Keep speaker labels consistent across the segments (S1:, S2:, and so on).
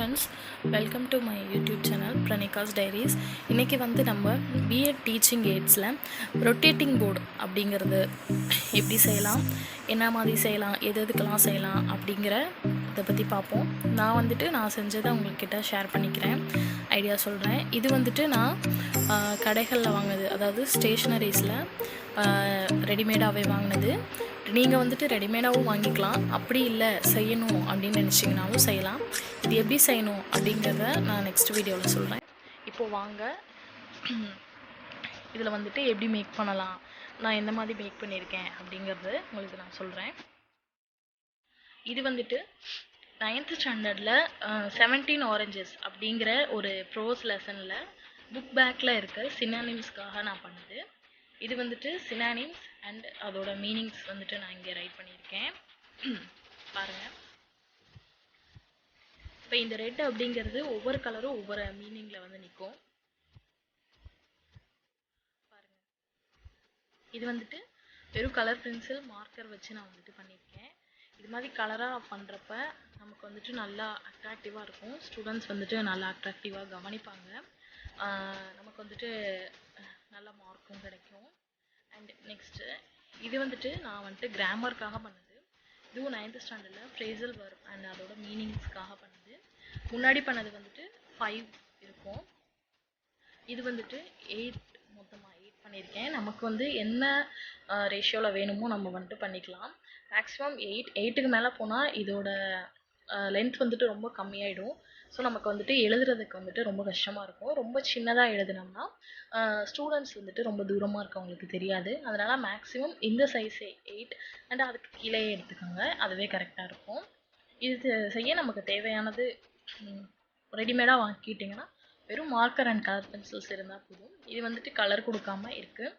S1: friends, welcome to my YouTube channel Pranika's Diaries. இன்னைக்கு வந்து நம்ம B.Ed Teaching Aidsல rotating board அப்படிங்கிறது எப்படி செய்யலாம், என்ன மாதிரி செய்யலாம், எதுக்கெல்லாம் செய்யலாம் அப்படிங்கிற இதை பற்றி பார்ப்போம். நான் செஞ்சதை உங்கள்கிட்ட ஷேர் பண்ணிக்கிறேன், ஐடியா சொல்கிறேன். இது வந்துட்டு நான் கடைகளில் வாங்கினது, அதாவது ஸ்டேஷ்னரிஸில் ரெடிமேடாகவே வாங்கினது. நீங்கள் வந்துட்டு ரெடிமேடாகவும் வாங்கிக்கலாம், அப்படி இல்லை செய்யணும் அப்படின்னு நினச்சிங்கனாலும் செய்யலாம். இது எப்படி செய்யணும் அப்படிங்கிறத நான் நெக்ஸ்ட் வீடியோவில் சொல்கிறேன். இப்போது வாங்க, இதில் வந்துட்டு எப்படி மேக் பண்ணலாம், நான் எந்த மாதிரி மேக் பண்ணியிருக்கேன் அப்படிங்கிறது உங்களுக்கு நான் சொல்கிறேன். இது வந்துட்டு 9th ஸ்டாண்டர்டில் 17 ஆரஞ்சஸ் அப்படிங்கிற ஒரு ப்ரோஸ் லெசனில் புக் பேக்கில் இருக்கிற சினானிம்ஸ்க்காக நான் பண்ணது. இது வந்துட்டு சினானிம்ஸ் அண்ட் அதோட மீனிங்ஸ் வந்துட்டு நான் இங்கே ரைட் பண்ணியிருக்கேன், பாருங்கள். இப்போ இந்த ரெட் அப்படிங்கிறது ஒவ்வொரு கலரும் ஒவ்வொரு மீனிங்கில் வந்து நிற்கும், பாருங்கள். இது வந்துட்டு வெறும் கலர் பென்சில் மார்க்கர் வச்சு நான் வந்துட்டு பண்ணியிருக்கேன். இது மாதிரி கலராக பண்ணுறப்ப நமக்கு வந்துட்டு நல்லா அட்ராக்டிவாக இருக்கும். ஸ்டூடெண்ட்ஸ் வந்துட்டு நல்லா அட்ராக்டிவாக கவனிப்பாங்க, நமக்கு வந்துட்டு நல்ல மார்க்கும் கிடைக்கும். அண்ட் நெக்ஸ்ட்டு இது வந்துட்டு நான் வந்துட்டு கிராமருக்காக பண்ணது. இதுவும் 9th ஸ்டாண்டர்டில் ஃப்ரேசல் வர்ப் அண்ட் அதோட மீனிங்ஸ்க்காக பண்ணது. முன்னாடி பண்ணது வந்துட்டு 5 இருக்கும், இது வந்துட்டு 8, மொத்தமாக 8 பண்ணியிருக்கேன். நமக்கு வந்து என்ன ரேஷியோவில் வேணுமோ நம்ம வந்துட்டு பண்ணிக்கலாம். மேக்ஸிமம் 8க்கு மேலே போனால் இதோட லென்த் வந்துட்டு ரொம்ப கம்மியாயிடும். ஸோ நமக்கு வந்துட்டு எழுதுறதுக்கு வந்துட்டு ரொம்ப கஷ்டமாக இருக்கும். ரொம்ப சின்னதாக எழுதுனோம்னா ஸ்டூடெண்ட்ஸ் வந்துட்டு ரொம்ப தூரமாக இருக்கவங்களுக்கு தெரியாது. அதனால் மேக்ஸிமம் இந்த சைஸே 8 அண்ட் அதுக்கு கீழே எடுத்துக்கோங்க, அதுவே கரெக்டாக இருக்கும். இது செய்ய நமக்கு தேவையானது ரெடிமேடாக வாங்கிட்டிங்கன்னா வெறும் மார்க்கர் அண்ட் கலர் பென்சில்ஸ் இருந்தால் போதும். இது வந்துட்டு கலர் கொடுக்காம இருக்குது.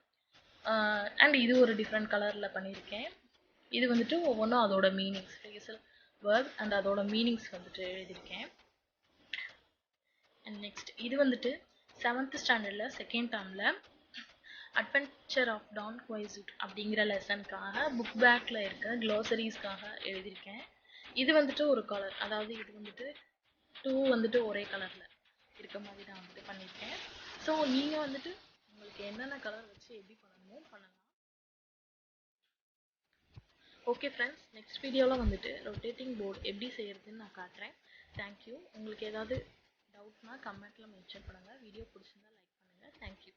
S1: அண்ட் இது ஒரு டிஃப்ரெண்ட் கலரில் பண்ணியிருக்கேன். இது வந்துட்டு ஒவ்வொன்றும் அதோட மீனிங்ஸ், ஃப்ரேசல் வர்ப் அண்ட் அதோட மீனிங்ஸ் வந்துட்டு எழுதியிருக்கேன். அண்ட் நெக்ஸ்ட் இது வந்துட்டு 7th ஸ்டாண்டர்டில் செகண்ட் டேர்மில் அட்வென்ச்சர் ஆஃப் டான் குவைசூட் அப்படிங்கிற லெசனுக்காக புக் பேக்கில் இருக்க க்ளோசரிஸ்க்காக எழுதியிருக்கேன். இது வந்துட்டு ஒரு கலர், அதாவது இது வந்துட்டு 2 வந்துட்டு ஒரே கலரில் இருக்க மாதிரி நான் வந்துட்டு பண்ணியிருக்கேன். ஸோ நீங்கள் வந்துட்டு உங்களுக்கு என்னென்ன கலர் வச்சு எப்படி பண்ணணுமோ பண்ணலாம். ஓகே ஃப்ரெண்ட்ஸ், நெக்ஸ்ட் வீடியோவில் வந்துட்டு ரொட்டேட்டிங் போர்டு எப்படி செய்கிறதுன்னு நான் காட்டுறேன். தேங்க்யூ. உங்களுக்கு ஏதாவது டவுட்னா கமெண்ட்டில் மென்ஷன் பண்ணுங்கள். வீடியோ பிடிச்சிருந்தா லைக் பண்ணுங்கள். தேங்க்யூ.